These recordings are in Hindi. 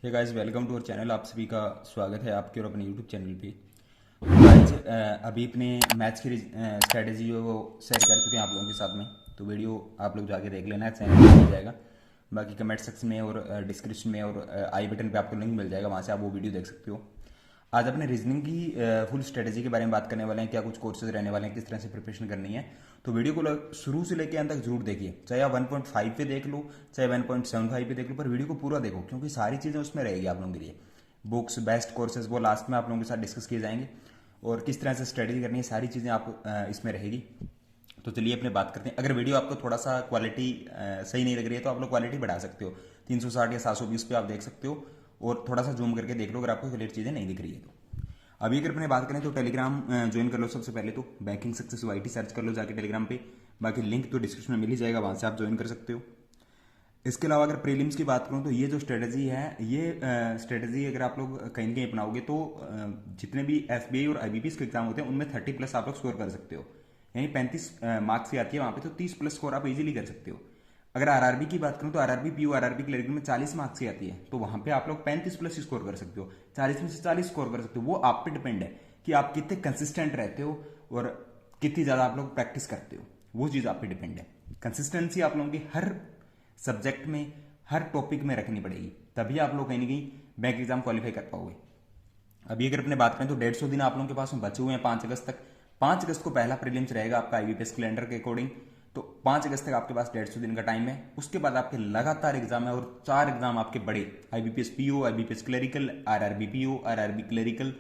Hey guys, welcome to our channel. आप सभी का स्वागत है आपके और अपने यूट्यूब चैनल पे। तो गाइस, अभी अपने मैथ्स की स्ट्रेटेजी जो है वो शेयर कर चुके हैं आप लोगों के साथ में। तो वीडियो आप लोग जाके देख लेना है, चैनल पे मिल जाएगा। बाकी कमेंट सेक्शन में और डिस्क्रिप्शन में और आई बटन पे आपको लिंक मिल जाएगा, वहाँ से आप वो वीडियो देख सकते हो। आज अपने रीजनिंग की फुल स्ट्रेटेजी के बारे में बात करने वाले हैं, क्या कुछ कोर्सेज रहने वाले हैं, किस तरह से प्रिपरेशन करनी है। तो वीडियो को शुरू से लेकर अंत तक जरूर देखिए, चाहे आप 1.5 पे देख लो, चाहे 1.75 पे देख लो, पर वीडियो को पूरा देखो क्योंकि सारी चीज़ें उसमें रहेगी आप लोगों के लिए। बुक्स, बेस्ट कोर्सेज वो लास्ट में आप लोगों के साथ डिस्कस किए जाएंगे और किस तरह से स्ट्रेटेजी करनी है, सारी चीज़ें आप इसमें रहेगी। तो चलिए अपने बात करते हैं। अगर वीडियो आपको थोड़ा सा क्वालिटी सही नहीं लग रही है तो आप लोग क्वालिटी बढ़ा सकते हो, 360 या 720 पे आप देख सकते हो और थोड़ा सा जूम करके देख लो अगर आपको क्लियर चीज़ें नहीं दिख रही है तो। अभी अगर अपने बात करें तो टेलीग्राम ज्वाइन कर लो। सबसे पहले तो बैंकिंग सक्सेस वाईटी सर्च कर लो जाके टेलीग्राम पे, बाकी लिंक तो डिस्क्रिप्शन में मिल ही जाएगा, वहाँ से आप ज्वाइन कर सकते हो। इसके अलावा अगर प्रीलिम्स की बात करूँ तो ये जो स्ट्रेटजी है, ये स्ट्रेटजी अगर आप लोग कहीं ना कहीं अपनाओगे तो जितने भी एसबीआई और आईबीपीएस के एग्जाम होते हैं उनमें 30+ आप लोग स्कोर कर सकते हो। यानी 35 मार्क्स की आती है वहाँ पे, तो 30+ स्कोर आप इजीली कर सकते हो। अगर आरआरबी की बात करूँ तो आरआरबी पीयू आरआरबी क्लरिकल में 40 मार्क्स की आती है, तो वहाँ पे आप लोग 35+ स्कोर कर सकते हो, 40 में से 40 स्कोर कर सकते हो। वो आप पे डिपेंड है कि आप कितने कंसिस्टेंट रहते हो और कितनी ज़्यादा आप लोग प्रैक्टिस करते हो, वो चीज़ आप पे डिपेंड है। कंसिस्टेंसी आप लोगों की हर सब्जेक्ट में, हर टॉपिक में रखनी पड़ेगी, तभी आप लोग कहीं ना कहीं बैंक एग्जाम क्वालिफाई कर पाओगे। अभी अगर अपने बात करें तो 150 दिन आप लोगों के पास में बचे हुए हैं 5 अगस्त तक। 5 अगस्त को पहला प्रीलिम्स रहेगा आपका आईबीपीएस कैलेंडर के अकॉर्डिंग, तो 5 अगस्त तक आपके पास 150 दिन का टाइम है। उसके बाद आपके लगातार एग्जाम है और 4 एग्जाम आपके बड़े, IBPS PO, IBPS clerical, RRB PO, RRB clerical,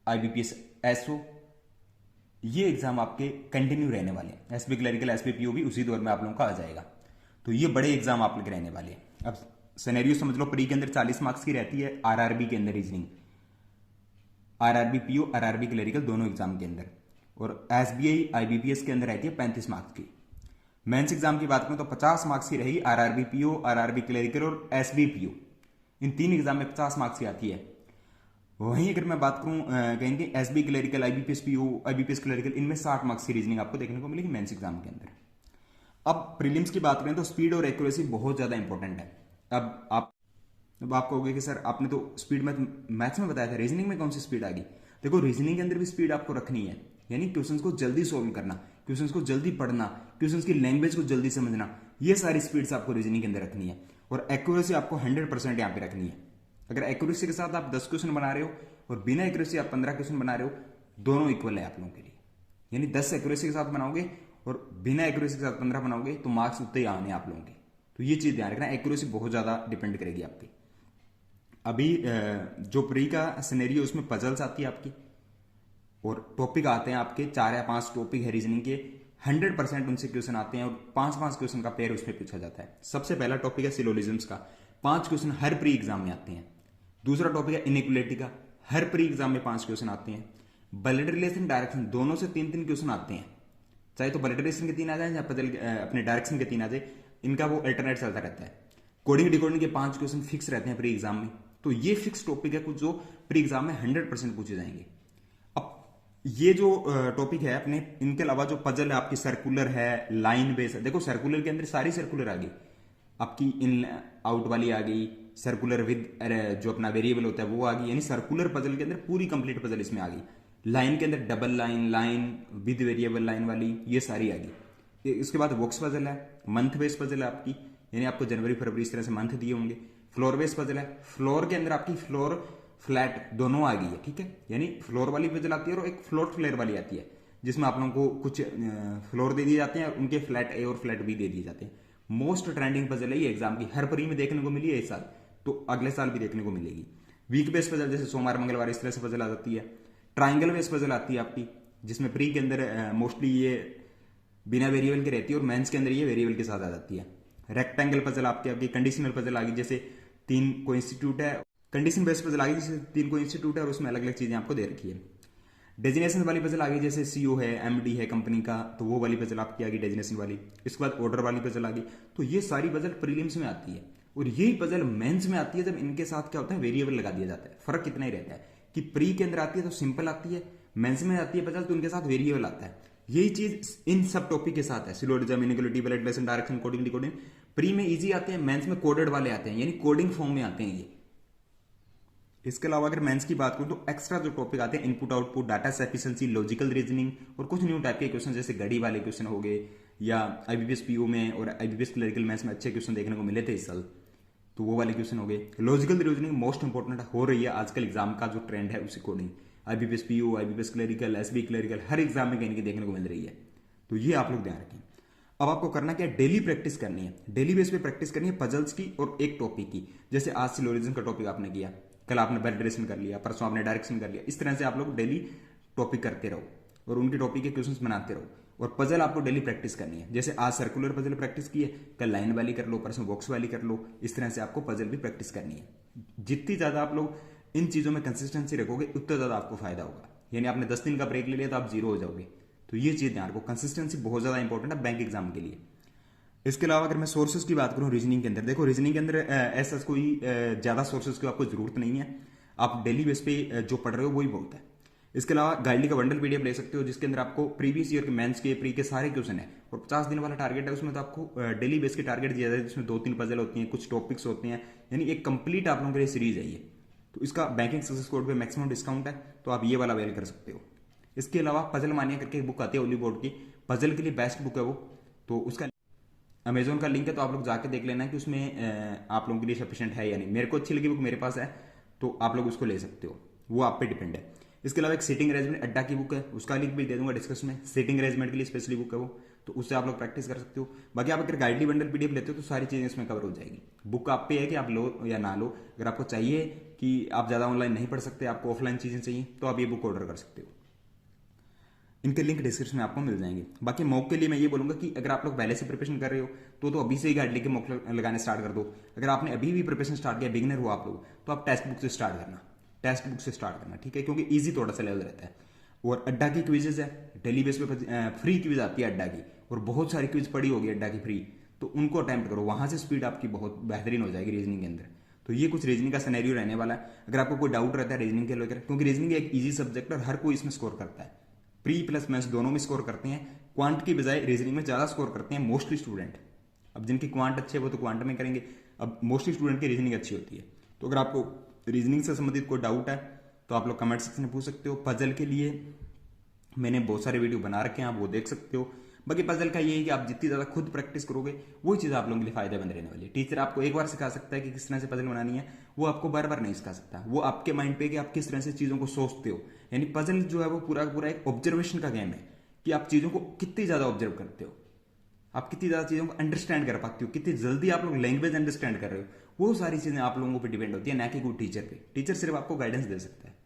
IBPS SO, ये एग्जाम आपके कंटिन्यू रहने वाले हैं। एसबी क्लरिकल, एसबी पीओ भी उसी दौर में आप लोगों का आ जाएगा। तो ये बड़े एग्जाम आप लोग रहने वाले हैं। अब सिनेरियो समझ लो, प्री के अंदर 40 मार्क्स की रहती है, आरआरबी के अंदर reasoning, RRB PO, RRB clerical दोनों एग्जाम के अंदर, और एसबीआई आईबीपीएस के अंदर रहती है 35 मार्क्स की। मेंस एग्जाम की बात करूं तो 50 मार्क्स की रहेगी आरआरबी पीओ, आरआरबी क्लरिकल और एसबी पीओ, इन तीन एग्जाम में 50 मार्क्स की आती है। वहीं अगर मैं बात करूं कहेंगे SB clerical, IBPS PO, IBPS clerical, इनमें 60 मार्क्स की रीजनिंग आपको देखने को मिलेगी मेंस एग्जाम के अंदर। अब प्रीलिम्स की बात करें तो स्पीड और एक्यूरेसी बहुत ज्यादा इंपॉर्टेंट है। अब आप कहोगे कि सर आपने तो स्पीड मैथ्स में बताया था, रीजनिंग में कौन सी स्पीड आ गई। देखो, रीजनिंग के अंदर भी स्पीड आपको रखनी है, यानी क्वेश्चंस को जल्दी सोल्व करना, क्वेश्चंस को जल्दी पढ़ना, क्वेश्चंस की लैंग्वेज को जल्दी समझना, ये सारी स्पीड्स आपको रीजनिंग के अंदर रखनी है। और एक्यूरेसी आपको 100% यहाँ पे रखनी है। अगर एक्यूरेसी के साथ आप 10 क्वेश्चन बना रहे हो और बिना एक्यूरेसी आप 15 क्वेश्चन बना रहे हो, दोनों इक्वल है आप लोगों के लिए। यानी 10 एक्यूरेसी के साथ बनाओगे और बिना एक्यूरेसी के साथ 15 बनाओगे तो मार्क्स उतने ही आने आप लोगों के। तो ये चीज ध्यान रखना, एक्यूरेसी बहुत ज्यादा डिपेंड करेगी आपकी। अभी जो प्री का सिनेरियो, उसमें पजल्स आती है आपकी और टॉपिक आते हैं आपके 4 या 5 टॉपिक है रीजनिंग के, 100% उनसे क्वेश्चन आते हैं और 5-5 क्वेश्चन का पेयर उसमें पूछा जाता है। सबसे पहला टॉपिक है सिलोजिज्म्स का, 5 क्वेश्चन हर प्री एग्जाम में आते हैं। दूसरा टॉपिक है इनइक्वलिटी का, हर प्री एग्जाम में 5 क्वेश्चन आते हैं। ब्लड रिलेशन, डायरेक्शन, दोनों से 3-3 क्वेश्चन आते हैं, चाहे तो ब्लड रिलेशन के 3 आ जाए या अपने डायरेक्शन के 3 आ जाए, इनका वो अल्टरनेट चलता रहता है। कोडिंग डिकोडिंग के 5 क्वेश्चन फिक्स रहते हैं प्री एग्जाम में। तो ये फिक्स टॉपिक है कुछ जो प्री एग्जाम में 100% पूछे जाएंगे। अब ये जो टॉपिक है अपने, इनके अलावा जो पजल है आपकी, सर्कुलर है, लाइन बेस है। देखो, सर्कुलर के अंदर सारी सर्कुलर आ गई आपकी, इन आउट वाली आ गई, सर्कुलर विद जो अपना वेरिएबल होता है वो आ गई, यानी सर्कुलर पजल के अंदर पूरी कंप्लीट पजल इसमें आ गई। लाइन के अंदर double line, line with variable line वाली, ये सारी आ गई। इसके बाद बॉक्स पजल है, मंथ बेस पजल है आपकी, यानी आपको जनवरी फरवरी इस तरह से मंथ दिए होंगे। फ्लोर बेस पजल है, फ्लोर के अंदर आपकी फ्लोर फ्लैट दोनों आ गई है, ठीक है। यानी फ्लोर वाली पजल आती है और एक फ्लोर फ्लेयर वाली आती है, जिसमें आप लोगों को कुछ फ्लोर दे दिए जाते हैं और उनके फ्लैट ए और फ्लैट बी दे दिए जाते हैं। मोस्ट ट्रेंडिंग पजल है ये एग्जाम की, हर प्री में देखने को मिली है इस साल, तो अगले साल भी देखने को मिलेगी। वीक बेस पजल जैसे सोमवार मंगलवार इस तरह से पजल आ जाती है। ट्राइंगल बेस पजल आती है आपकी, जिसमें प्री के अंदर मोस्टली ये बिना वेरिएबल के रहती है और मेंस के अंदर ये वेरिएबल के साथ आ जाती है। रेक्टेंगल पजल आपकी कंडीशनल पजल आ गई, जैसे 3 को इंस्टीट्यूट है, कंडीशन बेस्ड पजल आ गई जैसे 3 को इंस्टीट्यूट है और उसमें अलग अलग चीजें आपको दे रखी है। डेजिनेशन वाली पजल आ गई, जैसे सीओ है, एमडी है कंपनी का, तो वो वाली पजल आपकी आ गई डेजिनेशन वाली। इसके बाद ऑर्डर वाली पजल आ गई। तो ये सारी पजल प्रीलिम्स में आती है और यही पजल मेंस में आती है जब इनके साथ क्या होता है, वेरिएबल लगा दिया जाता है। फर्क कितना ही रहता है कि प्री के अंदर आती है तो सिंपल आती है, मेंस में आती है पजल तो उनके साथ वेरिएबल आता है। यही चीज इन सब टॉपिक के साथ है, syllogism, inequality, blood relation, direction, coding decoding. Pre में इजी आते हैं, मेंस में कोडेड वाले आते हैं, यानी कोडिंग फॉर्म में आते हैं ये। इसके अलावा अगर मेंस की बात करूं तो एक्स्ट्रा जो टॉपिक आते हैं input output, data efficiency, logical reasoning और कुछ न्यू टाइप के क्वेश्चन जैसे घड़ी वाले क्वेश्चन हो गए, या आईबीपीएस पीओ में और आईबीपीएस क्लरिकल मैथ्स में अच्छे क्वेश्चन देखने को मिले थे इस साल, तो वो वाले क्वेश्चन हो गए। लॉजिकल रीजनिंग मोस्ट इंपॉर्टेंट हो रही है आजकल एग्जाम का जो ट्रेंड है उस according. IBPS PO, IBPS clerical, SB clerical हर एग्जाम में कहीं ना कहीं देखने को मिल रही है, तो ये आप लोग ध्यान रखें। अब आपको करना क्या है, डेली प्रैक्टिस करनी है, डेली बेस पे प्रैक्टिस करनी है पजल्स की और एक टॉपिक की। जैसे आज सिलोजिज्म का टॉपिक आपने किया, कल आपने वेलिडेशन कर लिया, परसों आपने डायरेक्शन कर लिया, इस तरह से आप लोग डेली टॉपिक करते रहो और उनके टॉपिक के क्वेश्चंस बनाते रहो। और पजल आपको डेली प्रैक्टिस करनी है, जैसे आज सर्कुलर पजल प्रैक्टिस की है, कल लाइन वाली कर लो, परसों बॉक्स वाली कर लो, इस तरह से आपको पजल भी प्रैक्टिस करनी है। जितनी ज्यादा आप लोग इन चीजों में कंसिस्टेंसी रखोगे उतना ज्यादा आपको फायदा होगा। यानी आपने 10 दिन का ब्रेक ले लिया तो आप जीरो हो जाओगे, तो ये चीज ध्यान रखो, कंसिस्टेंसी बहुत ज्यादा इंपॉर्टेंट है बैंक एग्जाम के लिए। इसके अलावा अगर मैं सोर्सेज की बात करूं रीजनिंग के अंदर, देखो रीजनिंग के अंदर ऐसा कोई ज्यादा सोर्सेज की आपको जरूरत नहीं है, आप डेली बेस पे जो पढ़ रहे हो वही बहुत है। इसके अलावा गाइडली का बंडल पीडीएफ ले सकते हो, जिसके अंदर आपको प्रीवियस ईयर के मेंस के प्री के सारे क्वेश्चन है, और 50 दिन वाला टारगेट है, उसमें तो आपको डेली बेस के टारगेट दिया जाता है, जिसमें 2-3 पजल होती हैं, कुछ टॉपिक्स होते हैं, यानी एक कंप्लीट आप लोगों के लिए सीरीज है ये। तो इसका बैंकिंग सक्सेस कोड पे मैक्सिमम डिस्काउंट है, तो आप ये वाला अवेल कर सकते हो। इसके अलावा पजल मानिया करके एक बुक आती है ओली बोर्ड की, पजल के लिए बेस्ट बुक है वो, तो उसका अमेजोन का लिंक है, तो आप लोग जाके देख लेना कि उसमें आप लोगों के लिए सफिशिएंट है या नहीं। मेरे को अच्छी लगी बुक, मेरे पास है, तो आप लोग उसको ले सकते हो, वो आप पे डिपेंड है। इसके अलावा एक सीटिंग अरेंजमेंट अड्डा की बुक है, उसका लिंक भी दे दूंगा डिस्कशन में, सीटिंग अरेंजमेंट के लिए स्पेशली बुक है वो, तो उससे आप लोग प्रैक्टिस कर सकते हो। बाकी आप अगर गाइडली बंडल पीडीएफ लेते हो तो सारी चीजें इसमें कवर हो जाएगी। बुक आप पे है कि आप लो या ना लो, अगर आपको चाहिए कि आप ज्यादा ऑनलाइन नहीं पढ़ सकते, आपको ऑफलाइन चीजें चाहिए, तो आप ये बुक ऑर्डर कर सकते हो। इनके लिंक डिस्क्रिप्शन में आपको मिल जाएंगे। बाकी मॉक के लिए मैं ये बोलूंगा कि अगर आप लोग पहले से प्रिपरेशन कर रहे हो तो अभी से ही गाइड लेके मॉक लगाने स्टार्ट कर दो। अगर आपने अभी भी प्रिपरेशन स्टार्ट किया, बिगिनर हो आप लोग, तो आप टेक्स्ट बुक से स्टार्ट करना, टेक्स्ट बुक से स्टार्ट करना, ठीक है, क्योंकि ईजी थोड़ा सा लेवल रहता है। और अड्डा की क्विजेज है, डेली बेस पे फ्री क्विज आती है अड्डा की, और बहुत सारी क्विज पड़ी होगी अड्डा की फ्री, तो उनको अटेम्प्ट करो, वहां से स्पीड आपकी बहुत बेहतरीन हो जाएगी रीजनिंग के अंदर। तो ये कुछ रीजनिंग का सिनेरियो रहने वाला है। अगर आपको कोई डाउट रहता है रीजनिंग के लेकर, क्योंकि रीजनिंग एक ईजी सब्जेक्ट है और हर कोई इसमें स्कोर करता है, प्री प्लस मैथ्स दोनों में स्कोर करते हैं, क्वांट की बजाय रीजनिंग में ज्यादा स्कोर करते हैं मोस्टली स्टूडेंट। अब जिनकी क्वांट अच्छे है वो तो क्वांट में करेंगे, अब मोस्टली स्टूडेंट की रीजनिंग अच्छी होती है। तो अगर आपको रीजनिंग से संबंधित कोई डाउट है तो आप लोग कमेंट सेक्शन में पूछ सकते हो। पजल के लिए मैंने बहुत सारे वीडियो बना रखे हैं, आप वो देख सकते हो। बाकी पजल का ये है कि आप जितनी ज्यादा खुद प्रैक्टिस करोगे वो चीज आप लोगों के लिए फायदेमंद रहने वाली है। टीचर आपको एक बार सिखा सकता है कि किस तरह से पजल बनानी है, वो आपको बार बार नहीं सिखा सकता, वो आपके माइंड पे कि आप किस तरह से चीजों को सोचते हो। यानी पजल जो है वो पूरा पूरा एक ऑब्जर्वेशन का गेम है, कि आप चीजों को कितनी ज्यादा ऑब्जर्व करते हो, आप कितनी ज्यादा चीजों को अंडरस्टैंड कर पाते हो, कितनी जल्दी आप लोग लैंग्वेज अंडरस्टैंड कर रहे हो, वो सारी चीजें आप लोगों पर डिपेंड होती है, ना कि कोई टीचर पे। टीचर सिर्फ आपको गाइडेंस दे सकता है।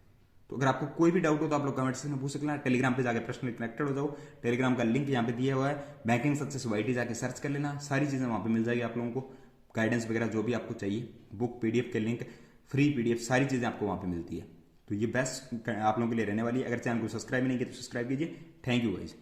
तो अगर आपको कोई भी डाउट हो तो आप लोग कमेंट सेक्शन में पूछ सकते हैं। टेलीग्राम पे जाकर पर्सनली कनेक्टेड हो जाओ, टेलीग्राम का लिंक यहाँ पे दिया हुआ है, बैंकिंग सक्सेस वाईटी जाके सर्च कर लेना, सारी चीजें वहां पे मिल जाएगी आप लोगों को, गाइडेंस वगैरह जो भी आपको चाहिए, बुक पीडीएफ के लिंक, फ्री पीडीएफ, सारी चीजें आपको वहां पे मिलती है। तो ये बेस्ट आप लोगों के लिए रहने वाली है। अगर चैनल को सब्सक्राइब नहीं किया तो सब्सक्राइब कीजिए। Thank you guys.